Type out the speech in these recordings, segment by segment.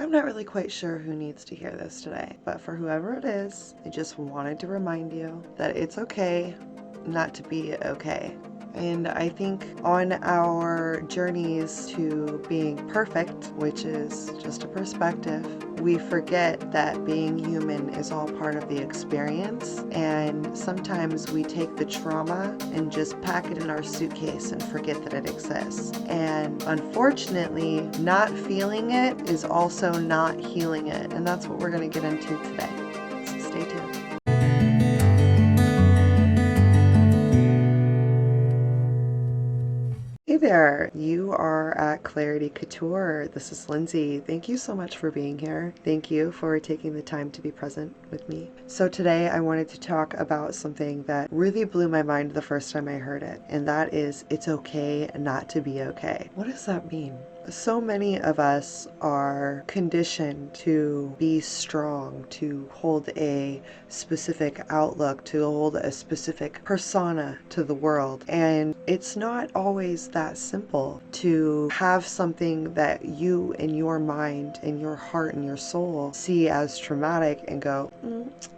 I'm not really quite sure who needs to hear this today, but for whoever it is, I just wanted to remind you that it's okay not to be okay. And I think on our journeys to being perfect, which is just a perspective, we forget that being human is all part of the experience. And sometimes we take the trauma and just pack it in our suitcase and forget that it exists. And unfortunately, not feeling it is also not healing it. And that's what we're going to get into today. So stay tuned. Hey there, you are at Clarity Couture. This is Lindsay. Thank you so much for being here. Thank you for taking the time to be present with me. So today I wanted to talk about something that really blew my mind the first time I heard it, and that is it's okay not to be okay. What does that mean? So many of us are conditioned to be strong, to hold a specific outlook, to hold a specific persona to the world. And it's not always that simple to have something that you in your mind, in your heart, and your soul see as traumatic and go,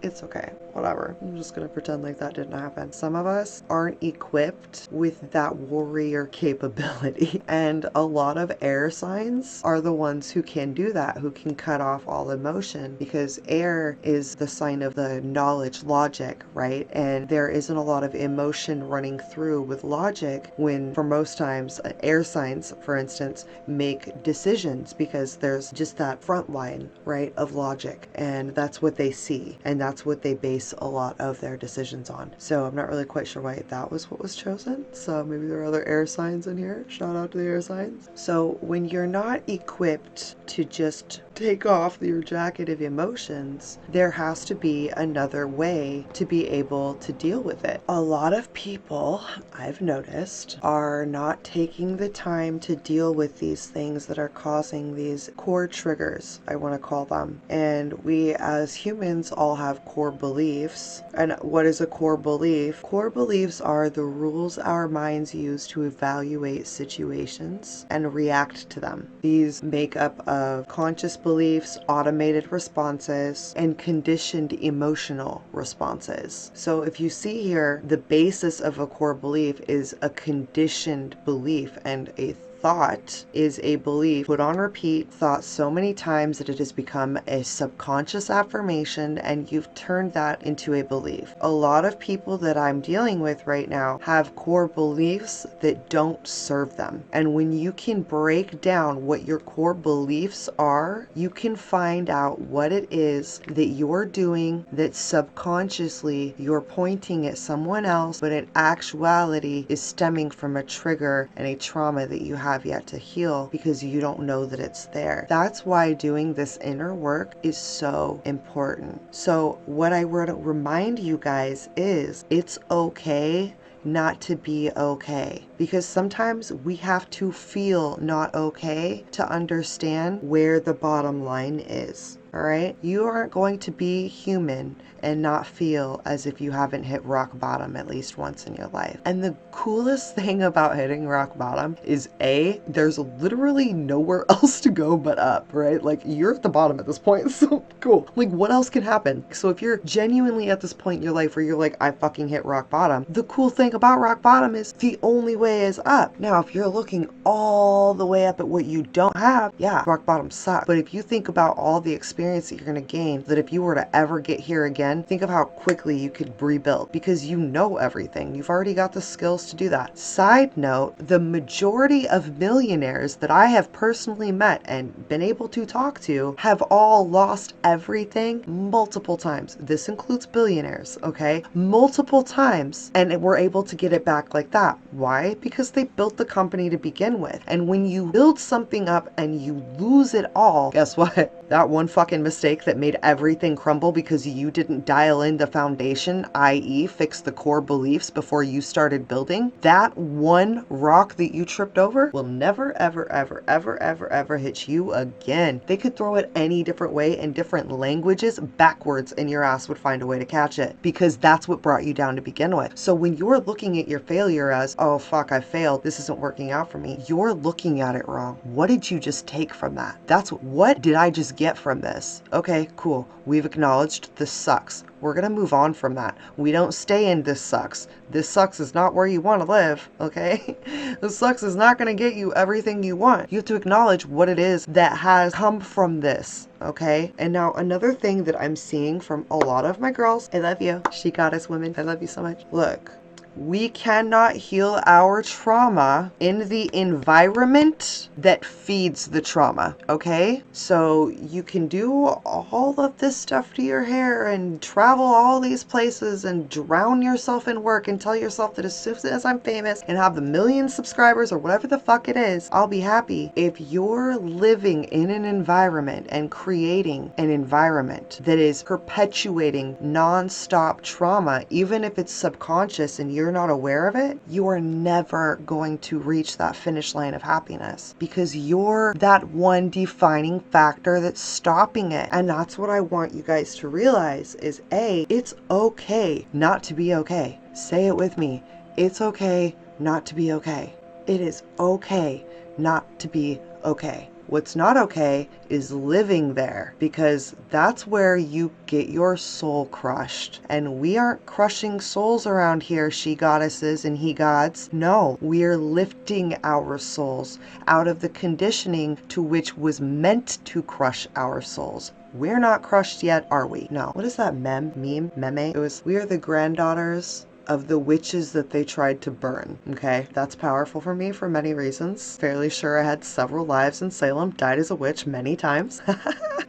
it's okay, whatever. I'm just gonna pretend like that didn't happen. Some of us aren't equipped with that warrior capability. And a lot of air signs are the ones who can do that, who can cut off all emotion, because air is the sign of the knowledge, logic, right? And there isn't a lot of emotion running through with logic when, for most times, air signs, for instance, make decisions because there's just that front line, right, of logic. And that's what they see. And that's what they base a lot of their decisions on. So I'm not really quite sure why that was what was chosen. So maybe there are other air signs in here. Shout out to the air signs. So when you're not equipped to just take off your jacket of emotions, there has to be another way to be able to deal with it. A lot of people, I've noticed, are not taking the time to deal with these things that are causing these core triggers, I want to call them. And we as humans all have core beliefs. And what is a core belief? Core beliefs are the rules our minds use to evaluate situations and react to them. These make up of conscious beliefs, automated responses, and conditioned emotional responses. So if you see here, the basis of a core belief is a conditioned belief, and a thought is a belief put on repeat, thought so many times that it has become a subconscious affirmation, and you've turned that into a belief. A lot of people that I'm dealing with right now have core beliefs that don't serve them. And when you can break down what your core beliefs are, you can find out what it is that you're doing that subconsciously you're pointing at someone else, but in actuality is stemming from a trigger and a trauma that you have yet to heal because you don't know that it's there. That's why doing this inner work is so important. So what I want to remind you guys is it's okay not to be okay, because sometimes we have to feel not okay to understand where the bottom line is. All right, you aren't going to be human and not feel as if you haven't hit rock bottom at least once in your life. And the coolest thing about hitting rock bottom is there's literally nowhere else to go but up, right? Like, you're at the bottom at this point. So cool. Like, what else can happen? So if you're genuinely at this point in your life where you're like, I fucking hit rock bottom, the cool thing about rock bottom is the only way is up. Now, if you're looking all the way up at what you don't have, yeah, rock bottom sucks. But if you think about all the experience that you're going to gain, that if you were to ever get here again, think of how quickly you could rebuild, because you know everything. You've already got the skills to do that. Side note, the majority of millionaires that I have personally met and been able to talk to have all lost everything multiple times. This includes billionaires, okay? Multiple times, and were able to get it back like that. Why? Because they built the company to begin with. And when you build something up and you lose it all, guess what? That one fucking fucking mistake that made everything crumble because you didn't dial in the foundation, i.e. fix the core beliefs before you started building, that one rock that you tripped over will never, ever, ever, ever, ever, ever hit you again. They could throw it any different way in different languages backwards and your ass would find a way to catch it, because that's what brought you down to begin with. So when you're looking at your failure as, oh fuck, I failed, this isn't working out for me, you're looking at it wrong. What did you just take from that? That's what did I just get from this? Okay, cool. We've acknowledged this sucks. We're gonna move on from that. We don't stay in this sucks. This sucks is not where you want to live, okay? This sucks is not gonna get you everything you want. You have to acknowledge what it is that has come from this, okay? And now another thing that I'm seeing from a lot of my girls, I love you, she goddess women, I love you so much. Look, we cannot heal our trauma in the environment that feeds the trauma, okay? So you can do all of this stuff to your hair and travel all these places and drown yourself in work and tell yourself that as soon as I'm famous and have the million subscribers or whatever the fuck it is, I'll be happy. If you're living in an environment and creating an environment that is perpetuating non-stop trauma, even if it's subconscious and you're not aware of it, you are never going to reach that finish line of happiness because you're that one defining factor that's stopping it. And that's what I want you guys to realize is A, it's okay not to be okay. Say it with me. It's okay not to be okay. It is okay not to be okay. What's not okay is living there, because that's where you get your soul crushed. And we aren't crushing souls around here, she goddesses and he gods. No, we're lifting our souls out of the conditioning to which was meant to crush our souls. We're not crushed yet, are we? No. What is that meme? It was, we are the granddaughters of the witches that they tried to burn. Okay, that's powerful for me for many reasons. Fairly sure I had several lives in Salem, died as a witch many times.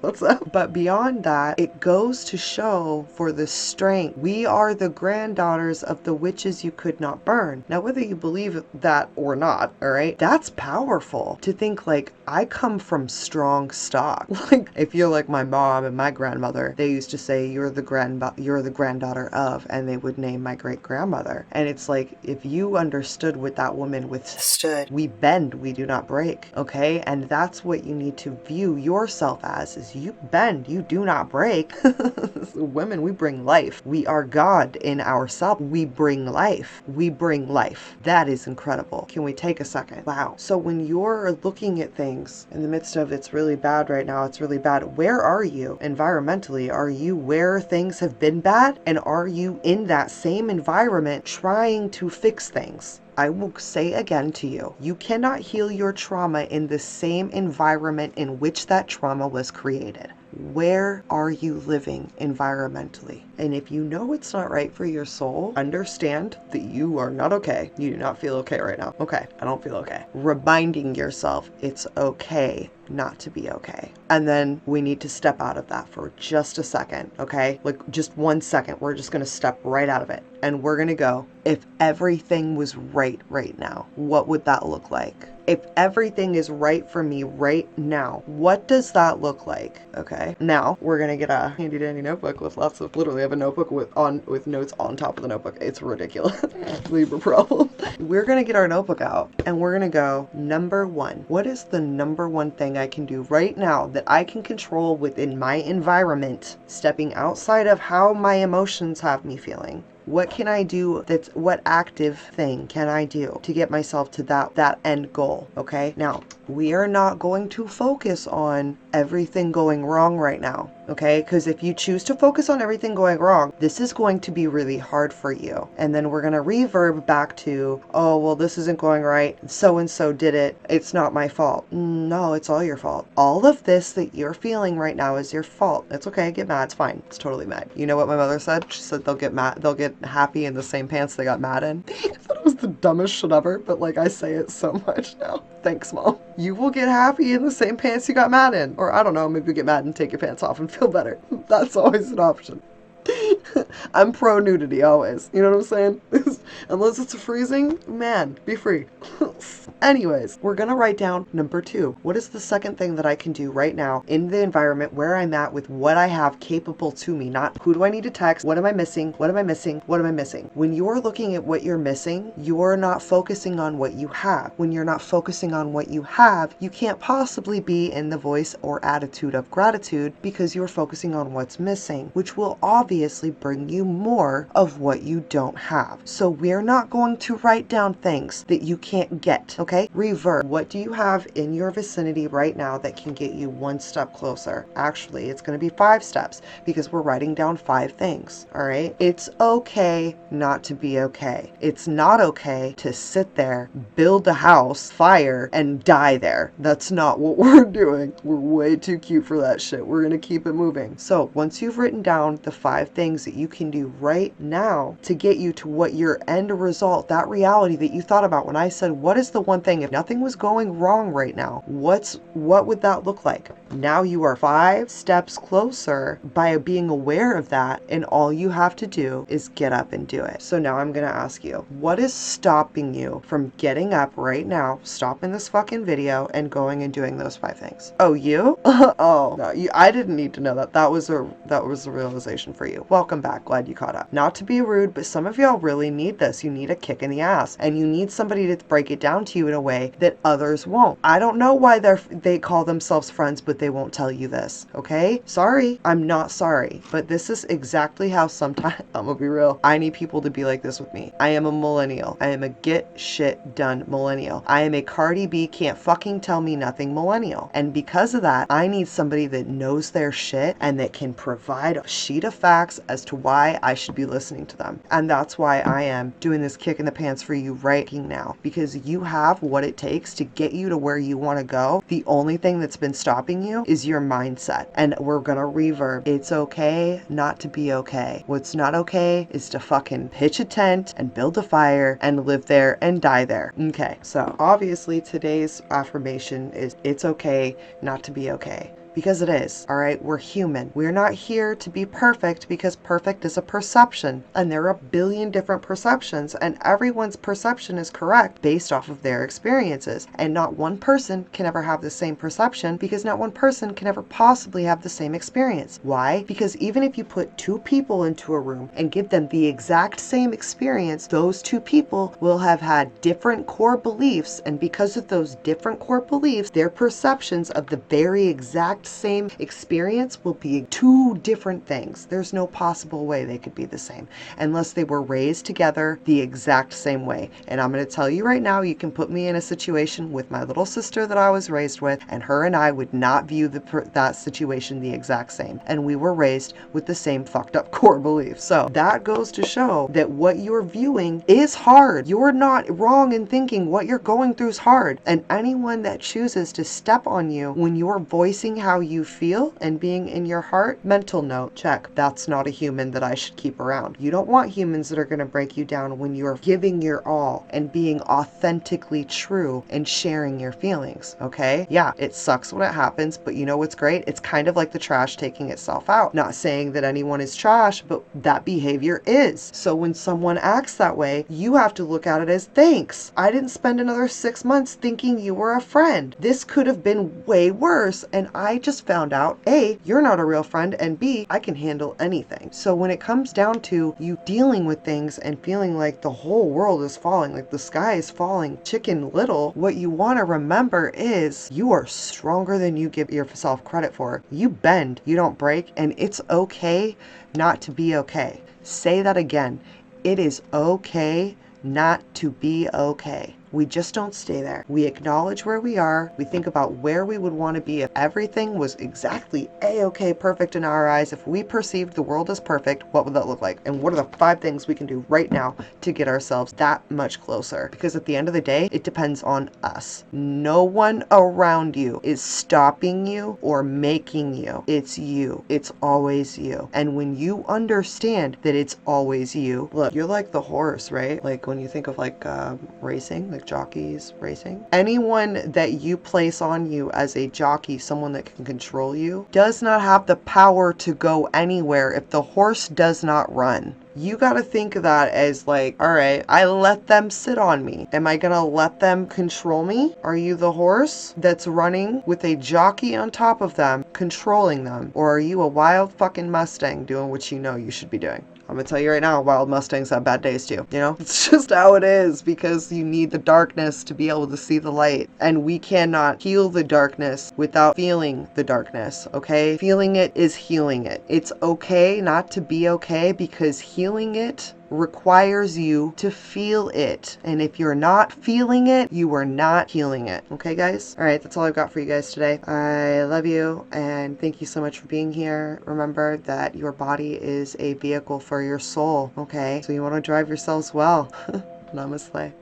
What's up? But beyond that, it goes to show for the strength. We are the granddaughters of the witches you could not burn. Now, whether you believe that or not, all right, that's powerful to think like, I come from strong stock. Like, if you're like my mom and my grandmother, they used to say, you're the granddaughter of, and they would name my great grandmother. And it's like, if you understood what that woman withstood, we bend, we do not break, okay? And that's what you need to view yourself as, is you bend, you do not break. Women, we bring life. We are God in ourselves. We bring life. We bring life. That is incredible. Can we take a second? Wow. So when you're looking at things in the midst of it's really bad right now, it's really bad, where are you environmentally? Are you where things have been bad? And are you in that same environment trying to fix things? I will say again to you, you cannot heal your trauma in the same environment in which that trauma was created. Where are you living environmentally? And if you know it's not right for your soul, understand that you are not okay. You do not feel okay right now. Okay, I don't feel okay. Reminding yourself it's okay not to be okay. And then we need to step out of that for just a second, okay? Like just 1 second, we're just gonna step right out of it. And we're gonna go, if everything was right now, what would that look like? If everything is right for me right now, what does that look like? Okay. Now we're gonna get a handy dandy notebook with lots of, literally I have a notebook with notes on top of the notebook. It's ridiculous. Libra problem. We're gonna get our notebook out and we're gonna go, number one, what is the number one thing I can do right now that I can control within my environment, stepping outside of how my emotions have me feeling? What can I do what active thing can I do to get myself to that end goal? Okay. Now, we are not going to focus on everything going wrong right now. Okay. Because if you choose to focus on everything going wrong, this is going to be really hard for you. And then we're going to reverb back to, oh, well, this isn't going right. So-and-so did it. It's not my fault. No, it's all your fault. All of this that you're feeling right now is your fault. It's okay. Get mad. It's fine. It's totally mad. You know what my mother said? She said they'll get mad. They'll get happy in the same pants they got mad in. I thought it was the dumbest shit ever, but like I say it so much now. Thanks, Mom. You will get happy in the same pants you got mad in. Or I don't know, maybe you get mad and take your pants off and feel better. That's always an option. I'm pro nudity always. You know what I'm saying? Unless it's freezing, man, be free. Anyways, we're gonna write down number 2. What is the second thing that I can do right now in the environment where I'm at with what I have capable to me? Not who do I need to text? What am I missing? What am I missing? What am I missing? When you're looking at what you're missing, you're not focusing on what you have. When you're not focusing on what you have, you can't possibly be in the voice or attitude of gratitude because you're focusing on what's missing, which will obviously bring you more of what you don't have. So we're not going to write down things that you can't get, okay? Revert. What do you have in your vicinity right now that can get you one step closer? Actually, it's going to be 5 steps because we're writing down 5 things, all right? It's okay not to be okay. It's not okay to sit there, build a house, fire, and die there. That's not what we're doing. We're way too cute for that shit. We're going to keep it moving. So once you've written down the 5 things that you can do right now to get you to what your end result, that reality that you thought about when I said, what is the one thing, if nothing was going wrong right now, what would that look like? Now you are 5 steps closer by being aware of that, and all you have to do is get up and do it. So now I'm going to ask you, what is stopping you from getting up right now, stopping this fucking video, and going and doing those 5 things? Oh, you? Oh, no, I didn't need to know that. That was a realization for you. Welcome back. Glad you caught up. Not to be rude, but some of y'all really need this. You need a kick in the ass, and you need somebody to break it down to you in a way that others won't. I don't know why they call themselves friends, but they won't tell you this, okay? Sorry. I'm not sorry, but this is exactly how sometimes, I'm gonna be real, I need people to be like this with me. I am a millennial. I am a get shit done millennial. I am a Cardi B can't fucking tell me nothing millennial. And because of that, I need somebody that knows their shit and that can provide a sheet of facts as to why I should be listening to them. And that's why I am doing this kick in the pants for you right now, because you have what it takes to get you to where you want to go. The only thing that's been stopping you is your mindset. And we're gonna reverb. It's okay not to be okay. What's not okay is to fucking pitch a tent and build a fire and live there and die there. Okay, so obviously today's affirmation is it's okay not to be okay. Because it is, all right? We're human. We're not here to be perfect because perfect is a perception. And there are a billion different perceptions, and everyone's perception is correct based off of their experiences. And not one person can ever have the same perception because not one person can ever possibly have the same experience. Why? Because even if you put 2 people into a room and give them the exact same experience, those 2 people will have had different core beliefs. And because of those different core beliefs, their perceptions of the very exact same experience will be 2 different things. There's no possible way they could be the same unless they were raised together the exact same way. And I'm going to tell you right now, you can put me in a situation with my little sister that I was raised with, and her and I would not view that situation the exact same. And we were raised with the same fucked up core beliefs. So that goes to show that what you're viewing is hard. You're not wrong in thinking what you're going through is hard. And anyone that chooses to step on you when you're voicing how you feel and being in your heart, mental note, check. That's not a human that I should keep around. You don't want humans that are going to break you down when you're giving your all and being authentically true and sharing your feelings, okay? Yeah, it sucks when it happens, but you know what's great? It's kind of like the trash taking itself out. Not saying that anyone is trash, but that behavior is. So when someone acts that way, you have to look at it as thanks. I didn't spend another 6 months thinking you were a friend. This could have been way worse, and I just found out, A, you're not a real friend, and B, I can handle anything. So when it comes down to you dealing with things and feeling like the whole world is falling, like the sky is falling, Chicken Little, what you want to remember is you are stronger than you give yourself credit for. You bend, you don't break, and it's okay not to be okay. Say that again. It is okay not to be okay. We just don't stay there. We acknowledge where we are. We think about where we would want to be if everything was exactly A-okay perfect in our eyes. If we perceived the world as perfect, what would that look like? And what are the 5 things we can do right now to get ourselves that much closer? Because at the end of the day, it depends on us. No one around you is stopping you or making you. It's you. It's always you. And when you understand that it's always you, look, you're like the horse, right? Like when you think of like racing, like like jockeys racing. Anyone that you place on you as a jockey, someone that can control you, does not have the power to go anywhere if the horse does not run. You gotta think of that as like, all right, I let them sit on me. Am I gonna let them control me? Are you the horse that's running with a jockey on top of them, controlling them? Or are you a wild fucking Mustang doing what you know you should be doing? I'm gonna tell you right now, wild Mustangs have bad days too. You know, it's just how it is, because you need the darkness to be able to see the light. And we cannot heal the darkness without feeling the darkness, okay? Feeling it is healing it. It's okay not to be okay, because healing it requires you to feel it. And if you're not feeling it, you are not healing it. Okay, guys? All right, that's all I've got for you guys today. I love you, and thank you so much for being here. Remember that your body is a vehicle for your soul, okay? So you want to drive yourselves well. Namaste.